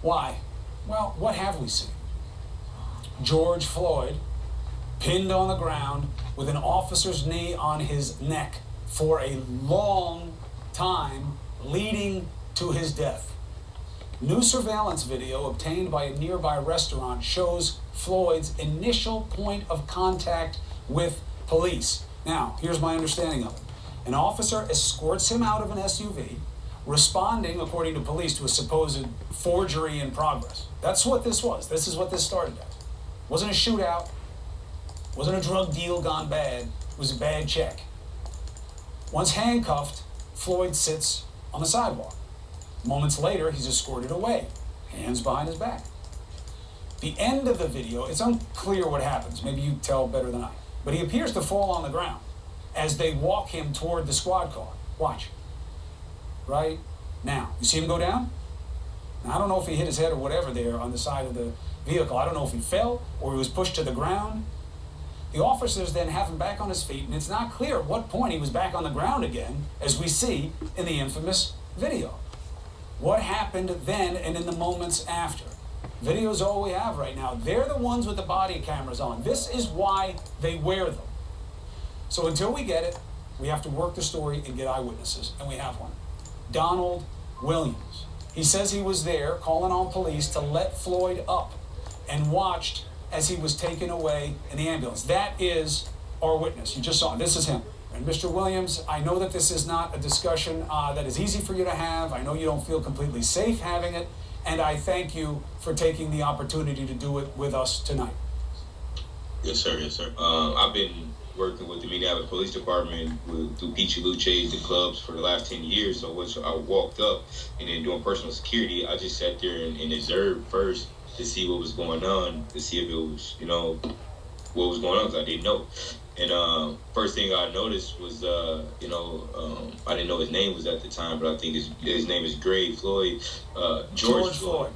Why? Well, what have we seen? George Floyd pinned on the ground with an officer's knee on his neck for a long time, leading to his death. New surveillance video obtained by a nearby restaurant shows Floyd's initial point of contact with police. Now, here's my understanding of it. An officer escorts him out of an SUV, responding, according to police, to a supposed forgery in progress. That's what this was. This is what this started as. It wasn't a shootout. It wasn't a drug deal gone bad. It was a bad check. Once handcuffed, Floyd sits on the sidewalk. Moments later, he's escorted away, hands behind his back. The end of the video, it's unclear what happens. Maybe you tell better than I. But he appears to fall on the ground as they walk him toward the squad car. Watch. Right now. You see him go down? Now, I don't know if he hit his head or whatever there on the side of the vehicle. I don't know if he fell or he was pushed to the ground. The officers then have him back on his feet, and it's not clear at what point he was back on the ground again, as we see in the infamous video. What happened then and in the moments after? Video's all we have right now. They're the ones with the body cameras on. This is why they wear them. So until we get it, we have to work the story and get eyewitnesses, and we have one. Donald Williams. He says he was there calling on police to let Floyd up and watched as he was taken away in the ambulance. That is our witness. You just saw him. This is him. And Mr. Williams, I know that this is not a discussion that is easy for you to have. I know you don't feel completely safe having it. And I thank you for taking the opportunity to do it with us tonight. Yes, sir. Yes, sir. I've been working with the Minneapolis Police Department through Peachy Luce's, the clubs, for the last 10 years. So once I walked up and then doing personal security, I just sat there and observed first to see what was going on, to see if it was, what was going on, because I didn't know. And first thing I noticed was, I didn't know his name was at the time, but I think his name is Floyd, George Floyd.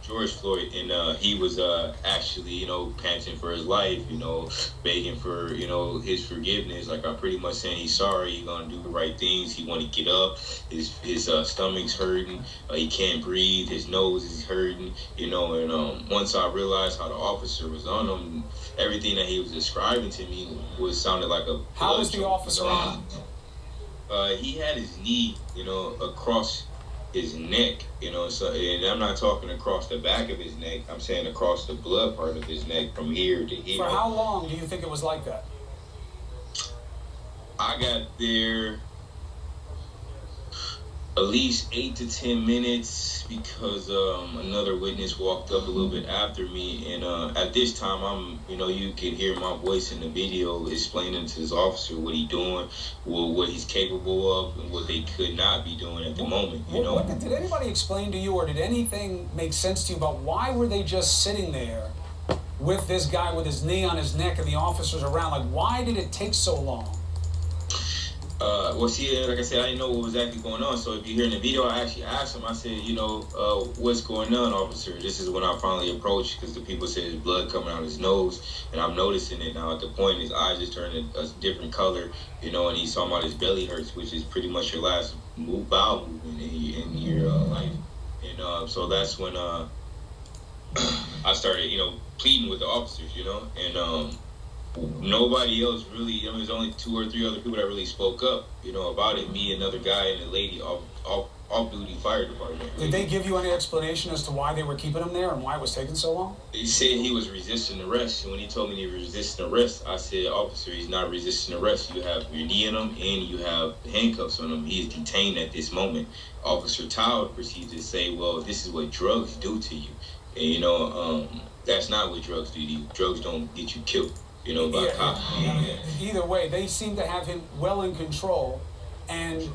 George Floyd, and he was actually, panting for his life, begging for, his forgiveness. Like, I'm pretty much saying he's sorry, he's gonna do the right things. He want to get up. His stomach's hurting. He can't breathe. His nose is hurting. And once I realized how the officer was on him, everything that he was describing to me sounded like a. How was the officer on? He had his knee, across his neck, so, and I'm not talking across the back of his neck, I'm saying across the blood part of his neck from here to here. For how long do you think it was like that? I got there at least 8 to 10 minutes because another witness walked up a little bit after me, and at this time you can hear my voice in the video explaining to this officer what he's doing, what he's capable of, and what they could not be doing at the moment. Did anybody explain to you, or did anything make sense to you about why were they just sitting there with this guy with his knee on his neck and the officers around? Like, why did it take so long? Like I said, I didn't know what was actually going on. So if you hear in the video, I actually asked him, I said, what's going on, officer? This is when I finally approached, because the people said his blood coming out of his nose, and I'm noticing it now. At the point, his eyes just turned a different color, and he's talking about his belly hurts, which is pretty much your last bowel movement in your life. And so that's when I started, pleading with the officers, and nobody else really. There's only 2 or 3 other people that really spoke up, about it. Me, another guy, and a lady off-duty fire department. Did they give you any explanation as to why they were keeping him there and why it was taking so long? He said he was resisting arrest. And when he told me he was resisting arrest, I said, officer, he's not resisting arrest. You have your knee in him and you have handcuffs on him. He is detained at this moment. Officer Todd proceeds to say, well, this is what drugs do to you. And, that's not what drugs do to you. Drugs don't get you killed. By cops. Either way, they seem to have him well in control. And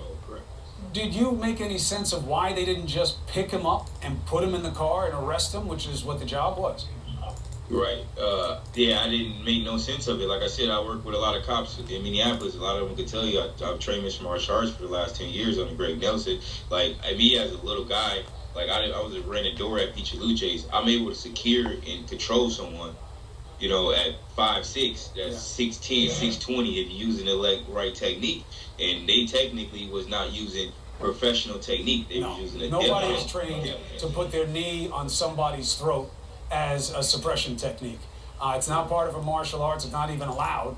did you make any sense of why they didn't just pick him up and put him in the car and arrest him, which is what the job was? Right. I didn't make no sense of it. Like I said, I work with a lot of cops in Minneapolis. A lot of them could tell you I've trained Mr. Martial Arts for the last 10 years under Greg Nelson. Like, me as a little guy, like I was renting a door at Peachy Luce's. I'm able to secure and control someone, at 5'6", that's 6'10", 6'20", if you're using the right technique. And they technically was not using professional technique. They No, were using a nobody dip is hand. trained Dip to hand. put their knee on somebody's throat as a suppression technique. It's not part of a martial arts. It's not even allowed.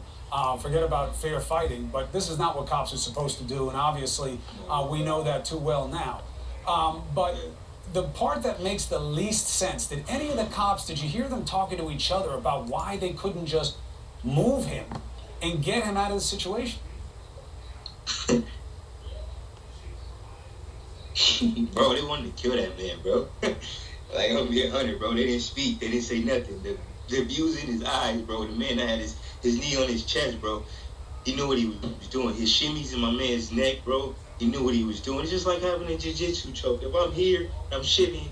Forget about fair fighting, but this is not what cops are supposed to do, and obviously we know that too well now. But the part that makes the least sense, did any of the cops, did you hear them talking to each other about why they couldn't just move him and get him out of the situation? Bro, they wanted to kill that man, bro. Like, I'm being 100, bro. They didn't speak. They didn't say nothing. The views in his eyes, bro. The man that had his knee on his chest, bro. He knew what he was doing. His shimmies in my man's neck, bro. He knew what he was doing. It's just like having a jiu-jitsu choke. If I'm here, I'm shimmying,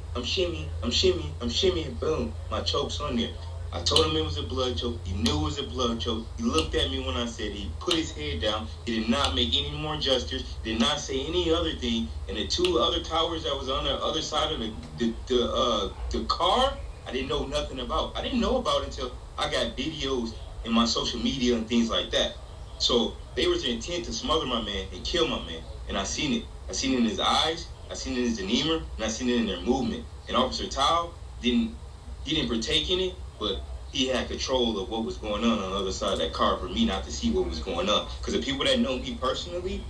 boom, my choke's on there. I told him it was a blood choke. He knew it was a blood choke. He looked at me when I said it. He put his head down. He did not make any more gestures. Did not say any other thing. And the two other towers that was on the other side of the car, I didn't know nothing about. I didn't know about it until I got videos in my social media and things like that. So they was intent to smother my man and kill my man. And I seen it. I seen it in his eyes. I seen it in his demeanor. And I seen it in their movement. And Officer Tao didn't partake in it, but he had control of what was going on the other side of that car for me not to see what was going on. Because the people that know me personally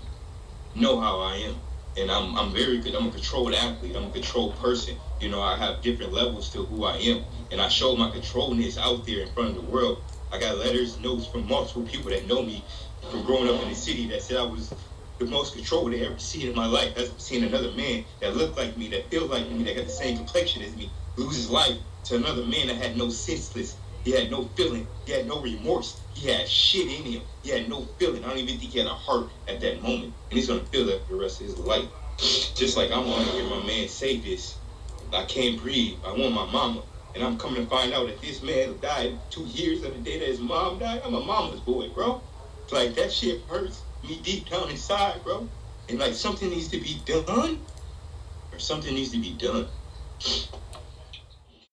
know how I am. And I'm very good. I'm a controlled athlete. I'm a controlled person. You know, I have different levels to who I am. And I show my controlness out there in front of the world. I got letters, notes from multiple people that know me from growing up in the city that said I was the most controlled they ever seen in my life. I've seen another man that looked like me, that feels like me, that got the same complexion as me, lose his life to another man that had no senseless. He had no feeling. He had no remorse. He had shit in him. He had no feeling. I don't even think he had a heart at that moment. And he's going to feel that for the rest of his life. Just like I want to hear my man say this. I can't breathe. I want my mama. And I'm coming to find out that this man died 2 years on the day that his mom died. I'm a mama's boy, bro. Like, that shit hurts me deep down inside, bro. And, like, something needs to be done. Or something needs to be done.